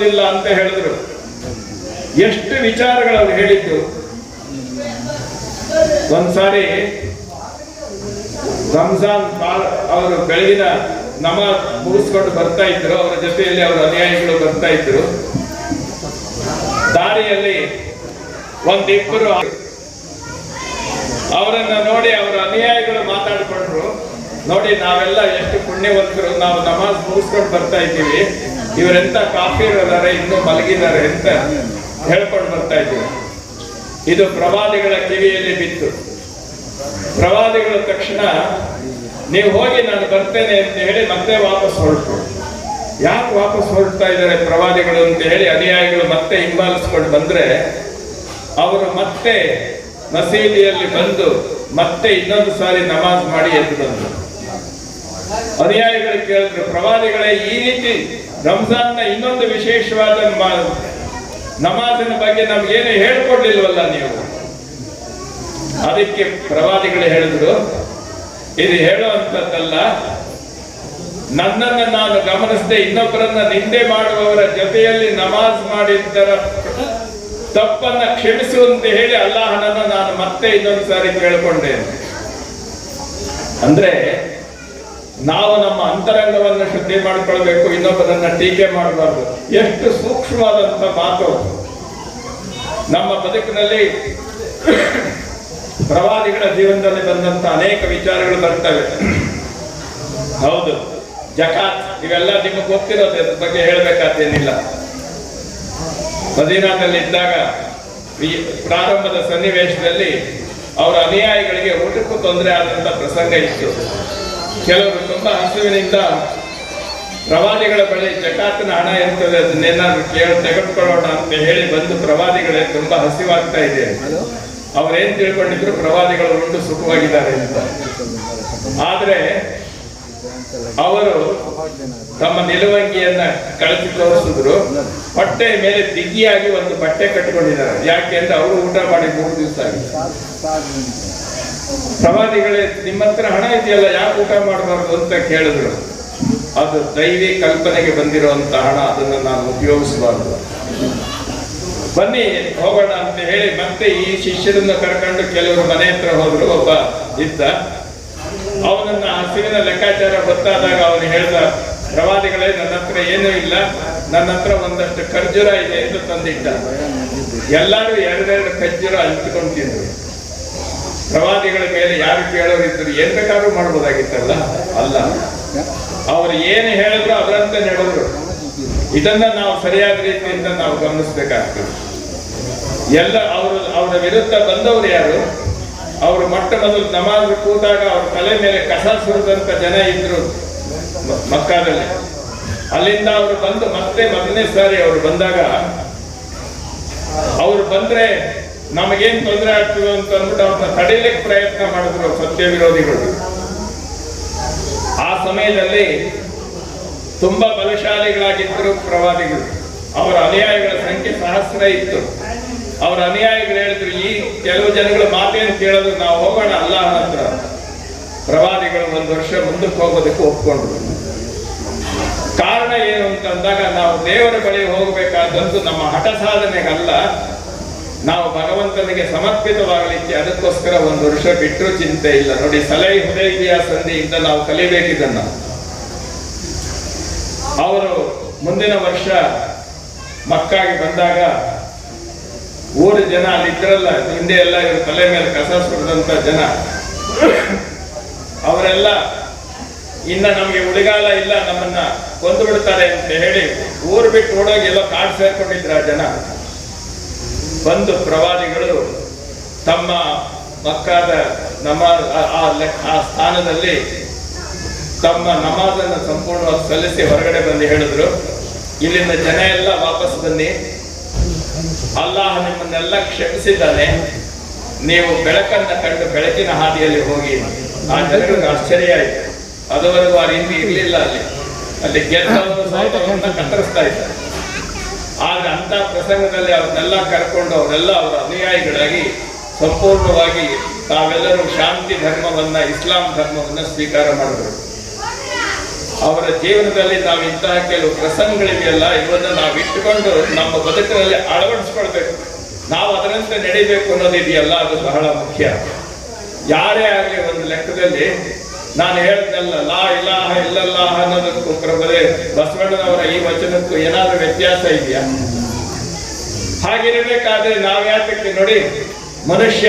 ಬಿಡೋದಿಲ್ಲ ಅಂತ ಹೇಳಿದ್ರು. ಎಷ್ಟು ವಿಚಾರಗಳು ಅವ್ರು ಹೇಳಿದ್ದು. ಒಂದ್ಸಾರಿ ರಂಜಾನ್ ಅವರು ಬೆಳಗಿನ ನಮಾಜ್ ಮುಗಿಸ್ಕೊಂಡು ಬರ್ತಾ ಇದ್ರು. ಅವರ ಜೊತೆಯಲ್ಲಿ ಅವರ ಅನುಯಾಯಿಗಳು ಬರ್ತಾ ಇದ್ರು. ದಾರಿಯಲ್ಲಿ ಒಂದಿಬ್ಬರು ಅವರನ್ನ ನೋಡಿ ಅವರ ಅನುಯಾಯಿಗಳು ಮಾತಾಡಿಕೊಂಡ್ರು. ನೋಡಿ, ನಾವೆಲ್ಲ ಎಷ್ಟು ಪುಣ್ಯವಂತರು, ನಾವು ನಮಾಜ್ ಮುಗಿಸ್ಕೊಂಡು ಬರ್ತಾ ಇದ್ದೀವಿ, ಇವರೆಂತ ಕಾಫಿರದಾರೆ, ಇನ್ನೂ ಮಲಗಿದ್ದಾರೆ ಅಂತ ಹೇಳ್ಕೊಂಡು ಬರ್ತಾ ಇದ್ದೀವಿ. ಇದು ಪ್ರವಾದಿಗಳ ಕಿವಿಯಲ್ಲಿ ಬಿತ್ತು. ಪ್ರವಾದಿಗಳ ತಕ್ಷಣ ನೀವು ಹೋಗಿ ನಾನು ಬರ್ತೇನೆ ಅಂತ ಹೇಳಿ ಮತ್ತೆ ವಾಪಸ್ ಹೊರಟರು. ಯಾಕೆ ವಾಪಸ್ ಹೊರಡ್ತಾ ಇದ್ದಾರೆ ಪ್ರವಾದಿಗಳು ಅಂತ ಹೇಳಿ ಅನುಯಾಯಿಗಳು ಮತ್ತೆ ಹಿಂಬಾಲಿಸ್ಕೊಂಡು ಬಂದ್ರೆ, ಅವರು ಮತ್ತೆ ಮಸೀದಿಯಲ್ಲಿ ಬಂದು ಮತ್ತೆ ಇನ್ನೊಂದು ಸಾರಿ ನಮಾಜ್ ಮಾಡಿ ಎದ್ದು ಬಂದರು. ಅನುಯಾಯಿಗಳು ಕೇಳಿದ್ರು, ಪ್ರವಾದಿಗಳೇ, ಈ ರೀತಿ ರಂಜಾನ್ನ ಇನ್ನೊಂದು ವಿಶೇಷವಾದ ನಮಾಜಿನ ಬಗ್ಗೆ ನಮ್ಗೇನು ಹೇಳ್ಕೊಡ್ಲಿಲ್ವಲ್ಲ ನೀವು? ಅದಕ್ಕೆ ಪ್ರವಾದಿಗಳು ಹೇಳಿದ್ರು, ಇದು ಹೇಳುವಂಥದ್ದಲ್ಲ, ನನ್ನನ್ನು ನಾನು ಗಮನಿಸದೆ ಇನ್ನೊಬ್ಬರನ್ನ ನಿಂದೆ ಮಾಡುವವರ ಜೊತೆಯಲ್ಲಿ ನಮಾಜ್ ಮಾಡಿದ್ದರ ತಪ್ಪನ್ನ ಕ್ಷಮಿಸುವಂತ ಹೇಳಿ ಅಲ್ಲಾಹನನ್ನ ನಾನು ಮತ್ತೆ ಇನ್ನೊಂದು ಸಾರಿ ಕೇಳಿಕೊಂಡೆ. ಅಂದ್ರೆ ನಾವು ನಮ್ಮ ಅಂತರಂಗವನ್ನು ಶುದ್ಧಿ ಮಾಡಿಕೊಳ್ಬೇಕು, ಇನ್ನೊಬ್ಬರನ್ನ ಟೀಕೆ ಮಾಡಬಾರ್ದು. ಎಷ್ಟು ಸೂಕ್ಷ್ಮವಾದಂತ ಮಾತು. ನಮ್ಮ ಬದುಕಿನಲ್ಲಿ ಪ್ರವಾದಿಗಳ ಜೀವನದಲ್ಲಿ ಬಂದಂತ ಅನೇಕ ವಿಚಾರಗಳು ಬರ್ತವೆ. ಹೌದು, ಜಕಾತ್ ಇವೆಲ್ಲ ನಿಮಗೆ ಗೊತ್ತಿರೋದು, ಅದ್ರ ಬಗ್ಗೆ ಹೇಳ್ಬೇಕಾದೇನಿಲ್ಲ. ಮದೀನಾದಲ್ಲಿ ಇದ್ದಾಗ ಈ ಪ್ರಾರಂಭದ ಸನ್ನಿವೇಶದಲ್ಲಿ ಅವರ ಅನುಯಾಯಿಗಳಿಗೆ ಊಟಕ್ಕೂ ತೊಂದರೆ ಆದಂತ ಪ್ರಸಂಗ ಇತ್ತು. ಕೆಲವರು ತುಂಬಾ ಹಸುವಿನಿಂದ ಪ್ರವಾದಿಗಳ ಬಳಿ ಜಕಾತಿನ ಹಣ ಇರ್ತದೆ, ಅದನ್ನೇನಾದ್ರು ತೆಗೆದುಕೊಳ್ಳೋಣ ಅಂತ ಹೇಳಿ ಬಂದು ಪ್ರವಾದಿಗಳೇ ತುಂಬಾ ಹಸಿವಾಗ್ತಾ ಇದೆ. ಅವ್ರೇನ್ ತಿಳ್ಕೊಂಡಿದ್ರು, ಪ್ರವಾದಿಗಳು ಉಂಡು ಸುಖವಾಗಿದ್ದಾರೆ ಅಂತ. ಆದ್ರೆ ಅವರು ತಮ್ಮ ನಿಲುವಂಗಿಯನ್ನ ಕಳಚಿ ತೋರಿಸಿದ್ರು. ಹೊಟ್ಟೆ ಮೇಲೆ ದಿಗ್ಗಿಯಾಗಿ ಒಂದು ಬಟ್ಟೆ ಕಟ್ಟಿಕೊಂಡಿದ್ದಾರೆ. ಯಾಕೆಂದ್ರೆ ಅವರು ಊಟ ಮಾಡಿ 3 ದಿವಸ ಆಗಿದೆ. ಪ್ರವಾದಿಗಳೇ, ನಿಮ್ಮ ಹತ್ರ ಹಣ ಇದೆಯಲ್ಲ, ಯಾಕೆ ಊಟ ಮಾಡಬಾರ್ದು ಅಂತ ಕೇಳಿದ್ರು. ಅದು ದೈವಿ ಕಲ್ಪನೆಗೆ ಬಂದಿರುವಂತ ಹಣ, ಅದನ್ನು ನಾನು ಉಪಯೋಗಿಸಬಾರ್ದು, ಬನ್ನಿ ಹೋಗೋಣ ಅಂತ ಹೇಳಿ ಮತ್ತೆ ಈ ಶಿಷ್ಯರನ್ನ ಕರ್ಕೊಂಡು ಕೆಲವರು ಮನೆ ಹತ್ರ ಹೋದ್ರು. ಒಬ್ಬ ಇದ್ದ, ಅವನನ್ನ ಹಸಿವಿನ ಲೆಕ್ಕಾಚಾರ ಗೊತ್ತಾದಾಗ ಅವನು ಹೇಳ್ದ, ಪ್ರವಾದಿಗಳೇ, ನನ್ನ ಹತ್ರ ಏನೂ ಇಲ್ಲ, ನನ್ನ ಹತ್ರ ಒಂದಷ್ಟು ಖರ್ಜೂರ ಇದೆ ಎಂದು ತಂದಿಟ್ಟ. ಎಲ್ಲರೂ 2 ಖರ್ಜೂರ ಹಂಚಿಕೊಂಡು ತಿಂದ್ರು. ಪ್ರವಾದಿಗಳ ಮೇಲೆ ಯಾರು ಕೇಳೋರಿದ್ರು, ಏನ್ ಬೇಕಾದ್ರೂ ಮಾಡ್ಬೋದಾಗಿತ್ತಲ್ಲ. ಅಲ್ಲ, ಅವ್ರು ಏನು ಹೇಳಿದ್ರು ಅದರಂತೆ ನಡೆದ್ರು. ಇದನ್ನ ನಾವು ಸರಿಯಾದ ರೀತಿಯಿಂದ ನಾವು ಗಮನಿಸ್ಬೇಕಾಗ್ತದೆ. ಎಲ್ಲ ಅವರ ವಿರುದ್ಧ ಬಂದವರು ಯಾರು? ಅವರು ಮೊಟ್ಟ ಮೊದಲು ನಮಾಜ್ ಕೂತಾಗ ಅವ್ರ ತಲೆ ಮೇಲೆ ಕಸ ಸುರಿದಂತ ಜನ ಇದ್ರು ಮಕ್ಕಾದಲ್ಲಿ. ಅಲ್ಲಿಂದ ಅವರು ಬಂದು ಮತ್ತೆ ಮೊದಲನೇ ಸಾರಿ ಅವರು ಬಂದಾಗ, ಅವ್ರು ಬಂದ್ರೆ ನಮಗೇನ್ ತೊಂದರೆ ಆಗ್ತದೆ ಅಂತ ಅಂದ್ಬಿಟ್ಟು ಅವ್ರನ್ನ ತಡೀಲಿಕ್ಕೆ ಪ್ರಯತ್ನ ಮಾಡಿದ್ರು ಸತ್ಯ ವಿರೋಧಿಗಳು. ಆ ಸಮಯದಲ್ಲಿ ತುಂಬಾ ಬಲಶಾಲಿಗಳಾಗಿದ್ದರು ಪ್ರವಾದಿಗಳು. ಅವರ ಅನುಯಾಯಿಗಳ ಸಂಖ್ಯೆ ಸಹಸ್ರ ಇತ್ತು. ಅವರ ಅನುಯಾಯಿಗಳು ಹೇಳಿದ್ರು, ಈ ಕೆಲವು ಜನಗಳ ಮಾತೇನು ಕೇಳೋದು, ನಾವು ಹೋಗೋಣ ಅಲ್ಲಾಹನ ಹತ್ರ. ಪ್ರವಾದಿಗಳು 1 ವರ್ಷ ಮುಂದಕ್ಕೆ ಹೋಗೋದಕ್ಕೆ ಒಪ್ಕೊಂಡ್ರು. ಕಾರಣ ಏನು ಅಂತಂದಾಗ, ನಾವು ದೇವರ ಬಳಿ ಹೋಗಬೇಕಾದಂತೂ ನಮ್ಮ ಹಠ ಸಾಧನೆಗಲ್ಲ, ನಾವು ಭಗವಂತನಿಗೆ ಸಮರ್ಪಿತವಾಗಲಿಕ್ಕೆ. ಅದಕ್ಕೋಸ್ಕರ 1 ವರ್ಷ ಬಿಟ್ಟರು ಚಿಂತೆ ಇಲ್ಲ. ನೋಡಿ, ಸಲಹೆ ಹುದೈಬಿಯಾ ಸಂಧಿಯಿಂದ ನಾವು ಕಲಿಬೇಕಿದ್ದನ್ನ. ಅವರು ಮುಂದಿನ ವರ್ಷ ಮಕ್ಕಾಗೆ ಬಂದಾಗ ಊರು ಜನ ಅಲ್ಲಿದ್ರಲ್ಲ, ಹಿಂದೆ ಎಲ್ಲ ಇವರು ತಲೆ ಮೇಲೆ ಕಸ ಸುರಿದಂತ ಜನ, ಅವರೆಲ್ಲ ಇನ್ನ ನಮ್ಗೆ ಉಳಿಗಾಲ ಇಲ್ಲ, ನಮ್ಮನ್ನ ಕೊಂದು ಬಿಡ್ತಾರೆ ಅಂತ ಹೇಳಿ ಊರು ಬಿಟ್ಟು ಓಡೋಗಿ ಎಲ್ಲ ಕಾಡು ಸೇರ್ಕೊಂಡಿದ್ರ ಆ ಜನ. ಬಂದು ಪ್ರವಾದಿಗಳು ತಮ್ಮ ಮಕ್ಕಾದ ಆ ಸ್ಥಾನದಲ್ಲಿ ತಮ್ಮ ನಮಾಜನ್ನು ಸಂಪೂರ್ಣವಾಗಿ ಸಲ್ಲಿಸಿ ಹೊರಗಡೆ ಬಂದು ಹೇಳಿದ್ರು, ಇಲ್ಲಿಂದ ಜನ ಎಲ್ಲ ವಾಪಸ್ ಬನ್ನಿ, ಅಲ್ಲಾಹ ನಿಮ್ಮನ್ನೆಲ್ಲ ಕ್ಷಮಿಸಿದ್ದಾನೆ, ನೀವು ಬೆಳಕನ್ನ ಕಂಡು ಬೆಳಕಿನ ಹಾದಿಯಲ್ಲಿ ಹೋಗಿ. ಆ ಜನರಿಗೆ ಆಶ್ಚರ್ಯ ಆಯ್ತು. ಅದುವರೆಗೂ ಆ ರೀತಿ ಇರಲಿಲ್ಲ. ಅಲ್ಲಿ ಗೆದ್ದವರನ್ನ ಕತ್ತರಿಸ್ತಾ ಇದ್ದಾರೆ. ಆದ್ರೆ ಅಂತ ಪ್ರಸಂಗದಲ್ಲಿ ಅವ್ರನ್ನೆಲ್ಲ ಕರ್ಕೊಂಡು ಅವರೆಲ್ಲ ಅವರ ಅನುಯಾಯಿಗಳಾಗಿ ಸಂಪೂರ್ಣವಾಗಿ ತಾವೆಲ್ಲರೂ ಶಾಂತಿ ಧರ್ಮವನ್ನ, ಇಸ್ಲಾಂ ಧರ್ಮವನ್ನ ಸ್ವೀಕಾರ ಮಾಡಿದ್ರು. ಅವರ ಜೀವನದಲ್ಲಿ ನಾವು ಇಂತಹ ಕೆಲವು ಪ್ರಸಂಗಗಳಿವೆಯಲ್ಲ, ಇವನ್ನ ನಾವು ಇಟ್ಟುಕೊಂಡು ನಮ್ಮ ಬದುಕಿನಲ್ಲಿ ಅಳವಡಿಸ್ಕೊಳ್ಬೇಕು. ನಾವು ಅದರಂತೆ ನಡಿಬೇಕು ಅನ್ನೋದಿದೆಯಲ್ಲ, ಅದು ಬಹಳ ಮುಖ್ಯ. ಯಾರೇ ಆಗಲಿ ಒಂದು ಲೆಕ್ಕದಲ್ಲಿ ನಾನು ಹೇಳಿದ್ನಲ್ಲ, ಲಾ ಇಲಾಹ ಇಲ್ಲಲ್ಲಾಹ ಅನ್ನೋದಕ್ಕೂ ಪ್ರಭುದೇ ಬಸವಣ್ಣನವರ ಈ ವಚನಕ್ಕೂ ಏನಾದ್ರೂ ವ್ಯತ್ಯಾಸ ಇದೆಯಾ? ಹಾಗಿರಬೇಕಾದ್ರೆ ನಾವ್ಯಾತಕ್ಕೆ ನೋಡಿ, ಮನುಷ್ಯ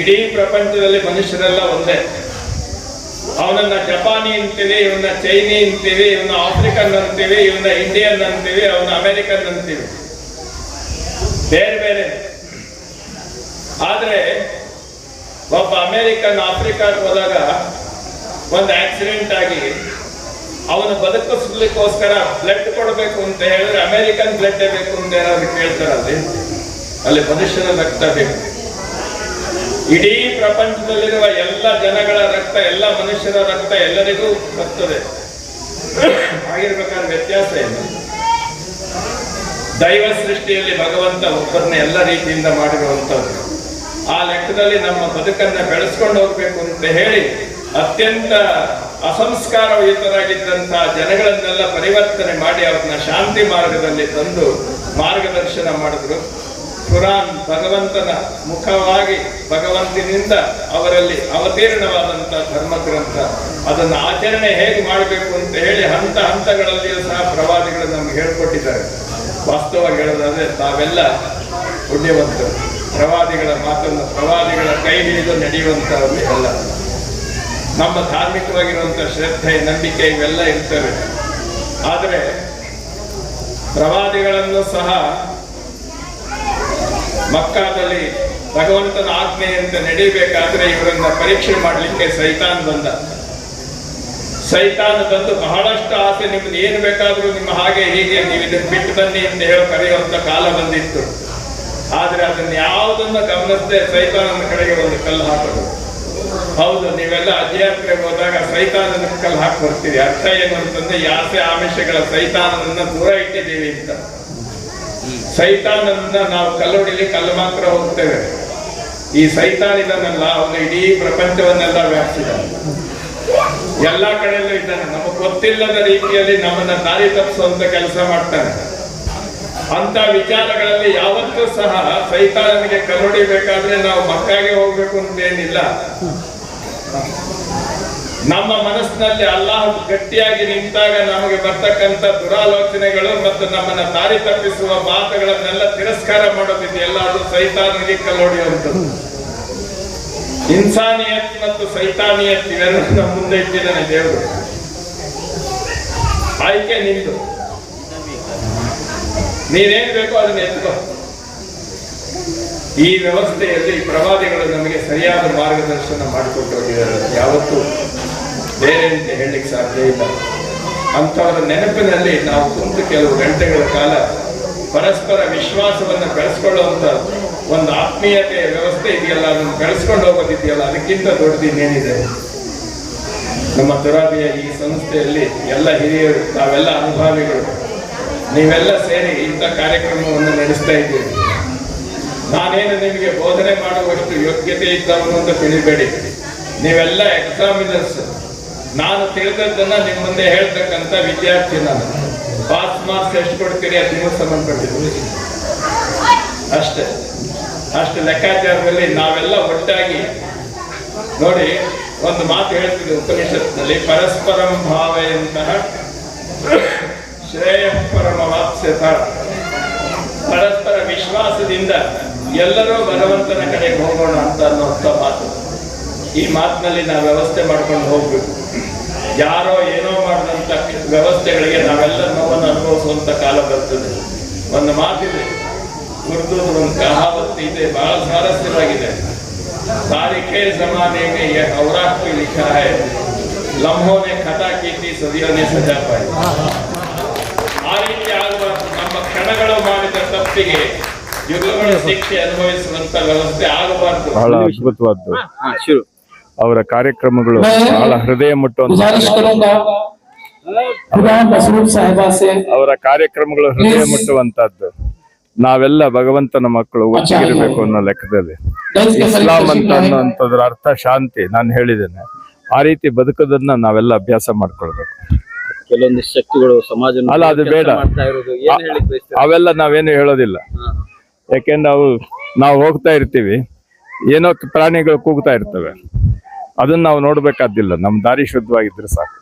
ಇಡೀ ಪ್ರಪಂಚದಲ್ಲಿ ಮನುಷ್ಯರೆಲ್ಲ ಒಂದೇ. ಅವನನ್ನ ಜಪಾನಿ ಅಂತೀವಿ, ಇವನ್ನ ಚೈನಿ ಅಂತೀವಿ, ಇವನ್ನ ಆಫ್ರಿಕನ್ ಅಂತೀವಿ, ಇವನ್ನ ಇಂಡಿಯನ್ ಅಂತೀವಿ, ಅವನ ಅಮೆರಿಕನ್ ಅಂತೀವಿ, ಬೇರೆ ಬೇರೆ. ಆದ್ರೆ ಒಬ್ಬ ಅಮೆರಿಕನ್ ಆಫ್ರಿಕಾಗೆ ಹೋದಾಗ ಒಂದು ಆಕ್ಸಿಡೆಂಟ್ ಆಗಿ ಅವನು ಬದುಕಿಸ್ಲಿಕ್ಕೋಸ್ಕರ ಬ್ಲಡ್ ಕೊಡಬೇಕು ಅಂತ ಹೇಳಿದ್ರೆ ಅಮೆರಿಕನ್ ಬ್ಲಡ್ ಬೇಕು ಅಂತ ಏನಾದ್ರು ಕೇಳ್ತಾರಲ್ಲಿ? ಅಲ್ಲಿ ಮನುಷ್ಯನ ರಕ್ತ ಬೇಕು. ಇಡೀ ಪ್ರಪಂಚದಲ್ಲಿರುವ ಎಲ್ಲ ಜನಗಳ ರಕ್ತ, ಎಲ್ಲ ಮನುಷ್ಯರ ರಕ್ತ ಎಲ್ಲರಿಗೂ ಬರ್ತದೆ. ಆಗಿರ್ಬೇಕಾದ್ರೆ ವ್ಯತ್ಯಾಸ ಏನು? ದೈವ ಸೃಷ್ಟಿಯಲ್ಲಿ ಭಗವಂತ ಒಬ್ಬರನ್ನ ಎಲ್ಲ ರೀತಿಯಿಂದ ಮಾಡಿರುವಂಥದ್ದು. ಆ ಲೆಕ್ಕದಲ್ಲಿ ನಮ್ಮ ಬದುಕನ್ನ ಬೆಳೆಸ್ಕೊಂಡು ಹೋಗ್ಬೇಕು ಅಂತ ಹೇಳಿ ಅತ್ಯಂತ ಅಸಂಸ್ಕಾರಯುತರಾಗಿದ್ದಂತಹ ಜನಗಳನ್ನೆಲ್ಲ ಪರಿವರ್ತನೆ ಮಾಡಿ ಅವ್ರನ್ನ ಶಾಂತಿ ಮಾರ್ಗದಲ್ಲಿ ತಂದು ಮಾರ್ಗದರ್ಶನ ಮಾಡಿದ್ರು. ಕುರಾನ್ ಭಗವಂತನ ಮುಖವಾಗಿ ಭಗವಂತನಿಂದ ಅವರಲ್ಲಿ ಅವತೀರ್ಣವಾದಂತಹ ಧರ್ಮ ಗ್ರಂಥ. ಅದನ್ನು ಆಚರಣೆ ಹೇಗೆ ಮಾಡಬೇಕು ಅಂತ ಹೇಳಿ ಹಂತ ಹಂತಗಳಲ್ಲಿಯೂ ಸಹ ಪ್ರವಾದಿಗಳು ನಮ್ಗೆ ಹೇಳ್ಕೊಟ್ಟಿದ್ದಾರೆ. ವಾಸ್ತವವಾಗಿ ಹೇಳೋದಾದ್ರೆ ತಾವೆಲ್ಲ ಪುಣ್ಯವಂತರು. ಪ್ರವಾದಿಗಳ ಮಾತನ್ನು, ಪ್ರವಾದಿಗಳ ಕೈ ಹಿಡಿದು ನಡೆಯುವಂತಹದ್ದು ಎಲ್ಲ. ನಮ್ಮ ಧಾರ್ಮಿಕವಾಗಿರುವಂತಹ ಶ್ರದ್ಧೆ, ನಂಬಿಕೆ ಇವೆಲ್ಲ ಇರ್ತವೆ. ಆದರೆ ಪ್ರವಾದಿಗಳನ್ನು ಸಹ ಮಕ್ಕಾದಲ್ಲಿ ಭಗವಂತನ ಆಜ್ಞೆಯಂತೆ ನಡೀಬೇಕಾದ್ರೆ ಇವರನ್ನ ಪರೀಕ್ಷೆ ಮಾಡಲಿಕ್ಕೆ ಸೈತಾನ್ ಬಂದ. ಸೈತಾನ್ ಬಂದು ಬಹಳಷ್ಟು ಆಸೆ, ನಿಮ್ದು ಏನು ಬೇಕಾದ್ರೂ ನಿಮ್ಮ ಹಾಗೆ ಹೀಗೆ ನೀವು ಇದನ್ನು ಬಿಟ್ಟು ಬನ್ನಿ ಅಂತ ಹೇಳಿ ಕರೆಯುವಂತ ಕಾಲ ಬಂದಿತ್ತು. ಆದ್ರೆ ಅದನ್ನ ಯಾವುದನ್ನ ಗಮನಿಸದೆ ಸೈತಾನನ ಕಡೆಗೆ ಒಂದು ಕಲ್ಲು ಹಾಕೋದು. ಹೌದು, ನೀವೆಲ್ಲ ಅಜ್ಯಾತ್ರೆಗೆ ಹೋದಾಗ ಸೈತಾನನ ಕಲ್ಲು ಹಾಕಿ ಬರ್ತೀರಿ. ಅರ್ಥ ಏನು ಅಂತಂದ್ರೆ ಈ ಆಸೆ ಆಮಿಷಗಳ ಸೈತಾನನನ್ನ ದೂರ ಇಟ್ಟಿದ್ದೀವಿ ಅಂತ. ಸೈತಾನನ್ನ ನಾವು ಕಲ್ಲೊಡಿಲಿ ಕಲ್ಲು ಮಾತ್ರ ಹೋಗ್ತೇವೆ. ಈ ಸೈತಾನ್ ಇದನ್ನಲ್ಲ, ಅವನು ಇಡೀ ಪ್ರಪಂಚವನ್ನೆಲ್ಲ ವ್ಯಾಪಿಸಿದ್ದಾನೆ, ಎಲ್ಲಾ ಕಡೆಯಲ್ಲೂ ಇದ್ದಾನೆ. ನಮಗೆ ಗೊತ್ತಿಲ್ಲದ ರೀತಿಯಲ್ಲಿ ನಮ್ಮನ್ನ ದಾರಿ ತಪ್ಪಿಸುವಂತ ಕೆಲಸ ಮಾಡ್ತಾನೆ. ಅಂತ ವಿಚಾರಗಳಲ್ಲಿ ಯಾವತ್ತೂ ಸಹ ಸೈತಾನನಿಗೆ ಕಲ್ಲೊಡಿಬೇಕಾದ್ರೆ ನಾವು ಮಕ್ಕಾಗೆ ಹೋಗ್ಬೇಕು ಅಂತ ಏನಿಲ್ಲ. ನಮ್ಮ ಮನಸ್ಸಿನಲ್ಲಿ ಅಲ್ಲಾಹ್ ಗಟ್ಟಿಯಾಗಿ ನಿಂತಾಗ ನಮಗೆ ಬರ್ತಕ್ಕಂಥ ದುರಾಲೋಚನೆಗಳು ಮತ್ತು ನಮ್ಮನ್ನ ದಾರಿ ತಪ್ಪಿಸುವ ಮಾತುಗಳನ್ನೆಲ್ಲ ತಿರಸ್ಕಾರ ಮಾಡೋದಿದೆಯಲ್ಲ, ಅದು ಸೈತಾನಿಗೆ ಕಲ್ಲೊಡೆಯುವಂಥದ್ದು. ಇನ್ಸಾನಿಯತ್ ಮತ್ತು ಸೈತಾನಿಯತ್ ಇವೆರಡನ್ನ ನಮ್ಮ ಮುಂದೆ ಇಟ್ಟಿದ್ದಾನೆ ದೇವರು. ಆಯ್ಕೆ ನಿಂದು, ನೀನೇನ್ ಬೇಕೋ ಅದನ್ನ ಎತ್ಕೋ. ಈ ವ್ಯವಸ್ಥೆಯಲ್ಲಿ ಪ್ರವಾದಿಗಳು ನಮಗೆ ಸರಿಯಾದ ಮಾರ್ಗದರ್ಶನ ಮಾಡಿಕೊಟ್ಟು ಹೋಗಿದ್ದಾರೆ. ಯಾವತ್ತೂ ಬೇರೆ ಅಂತ ಹೇಳಲಿಕ್ಕೆ ಸಾಧ್ಯ ಇಲ್ಲ. ಅಂಥವರ ನೆನಪಿನಲ್ಲಿ ನಾವು ಕುಂತು ಕೆಲವು ಗಂಟೆಗಳ ಕಾಲ ಪರಸ್ಪರ ವಿಶ್ವಾಸವನ್ನು ಬೆಳೆಸ್ಕೊಳ್ಳುವಂತ ಒಂದು ಆತ್ಮೀಯತೆಯ ವ್ಯವಸ್ಥೆ ಇದೆಯಲ್ಲ, ಅದನ್ನು ಬೆಳೆಸ್ಕೊಂಡು ಹೋಗೋದಿದೆಯಲ್ಲ, ಅದಕ್ಕಿಂತ ದೊಡ್ಡದು ಇನ್ನೇನಿದೆ? ನಮ್ಮ ತುರಾಬಿಯ ಈ ಸಂಸ್ಥೆಯಲ್ಲಿ ಎಲ್ಲ ಹಿರಿಯರು, ನಾವೆಲ್ಲ ಅನುಭವಿಗಳು, ನೀವೆಲ್ಲ ಸೇರಿ ಇಂಥ ಕಾರ್ಯಕ್ರಮವನ್ನು ನಡೆಸ್ತಾ ಇದ್ದೀವಿ. ನಾನೇನು ನಿಮಗೆ ಬೋಧನೆ ಮಾಡುವಷ್ಟು ಯೋಗ್ಯತೆ ಇದ್ದವನು ಅಂತ ತಿಳಿಬೇಡಿ. ನೀವೆಲ್ಲ ಎಕ್ಸಾಮಿನರ್ಸ್. ನಾನು ತಿಳಿದದ್ದನ್ನ ನಿಮ್ಮ ಮುಂದೆ ಹೇಳ್ತಕ್ಕಂಥ ವಿದ್ಯಾರ್ಥಿ. ನಾನು ಪಾಸ್ ಮಾರ್ಕ್ಸ್ ಎಷ್ಟು ಕೊಡ್ತೀರಿ ಅದು ನಿಮಗೆ ಸಂಬಂಧಪಟ್ಟಿದ್ದು ಅಷ್ಟೇ. ಅಷ್ಟು ಲೆಕ್ಕಾಚಾರದಲ್ಲಿ ನಾವೆಲ್ಲ ಒಟ್ಟಾಗಿ ನೋಡಿ, ಒಂದು ಮಾತು ಹೇಳ್ತಿದ್ದೆ ಉಪನಿಷತ್ನಲ್ಲಿ, ಪರಸ್ಪರಂ ಭಾವೆಯಂತಹ ಶ್ರೇಯ ಪರಮವಾಪ್ಸ್ಯತ. ಪರಸ್ಪರ ವಿಶ್ವಾಸದಿಂದ ಎಲ್ಲರೂ ಭಗವಂತನ ಕಡೆಗೆ ಹೋಗೋಣ ಅಂತ ಅನ್ನುವಂಥ ಮಾತು. ಈ ಮಾತಿನಲ್ಲಿ ನಾವು ವ್ಯವಸ್ಥೆ ಮಾಡ್ಕೊಂಡು ಹೋಗ್ಬೇಕು. ಯಾರೋ ಏನೋ ಮಾಡಿದಂಥ ವ್ಯವಸ್ಥೆಗಳಿಗೆ ನಾವೆಲ್ಲ ನೋವನ್ನು ಅನುಭವಿಸುವಂತ ಕಾಲ ಬರ್ತದೆ. ಒಂದು ಮಾತಿದೆ, ಉರ್ದು ಒಂದು ಕಹಾವತ್ತು ಇದೆ, ಬಹಳ ಸ್ವಾರಸ್ಯವಾಗಿದೆ. ತಾರೀಖೆ ಜಮಾನೆಗೆ ಔರಾಕ್ ಲಿಖಾ ಹೈ, ಲಮ್ಹೋ ನೆ ಖತಾ ಕಿ ಥಿ ಸದಿಯೋ ನೆ ಸಜಾ ಪಾಯಿ. ಆ ರೀತಿ ಆಗಬಾರ್ದು. ನಮ್ಮ ಕ್ಷಣಗಳು ಮಾಡಿದ ತಪ್ಪಿಗೆ ಯುಗಗಳ ಶಿಕ್ಷೆ ಅನುಭವಿಸುವಂತ ವ್ಯವಸ್ಥೆ ಆಗಬಾರ್ದು. ಬಹಳ ಅದ್ಭುತವಾದ್ದು ಅವರ ಕಾರ್ಯಕ್ರಮಗಳು, ಬಹಳ ಹೃದಯ ಮುಟ್ಟುವಂತ ಅವರ ಕಾರ್ಯಕ್ರಮಗಳು, ಹೃದಯ ಮುಟ್ಟುವಂತಹದ್ದು. ನಾವೆಲ್ಲ ಭಗವಂತನ ಮಕ್ಕಳು ಒಟ್ಟಿಗಿರಬೇಕು ಅನ್ನೋ ಲೆಕ್ಕದಲ್ಲಿ. ಇಸ್ಲಾಂ ಅಂತ ಅನ್ನುವಂಥದ್ರ ಅರ್ಥ ಶಾಂತಿ. ನಾನು ಹೇಳಿದ್ದೇನೆ, ಆ ರೀತಿ ಬದುಕೋದನ್ನ ನಾವೆಲ್ಲ ಅಭ್ಯಾಸ ಮಾಡ್ಕೊಳ್ಬೇಕು. ಕೆಲವೊಂದಿಷ್ಟು ಶಕ್ತಿಗಳು ಸಮಾಜ ಅಲ್ಲ, ಅದು ಬೇಡ. ಮಾಡ್ತಾ ಇರೋದು ಏನ್ ಹೇಳಿಕ್ ಬಯಸ್ತೀರಾ? ಅವೆಲ್ಲ ನಾವೇನು ಹೇಳೋದಿಲ್ಲ. ಯಾಕೆಂದ್ರೆ ನಾವು ಹೋಗ್ತಾ ಇರ್ತೀವಿ, ಏನೋ ಪ್ರಾಣಿಗಳು ಕೂಗ್ತಾ ಇರ್ತವೆ, ಅದನ್ನ ನಾವು ನೋಡ್ಬೇಕಾದಿಲ್ಲ. ನಮ್ಮ ದಾರಿ ಶುದ್ಧವಾಗಿದ್ರೆ ಸಾಕು.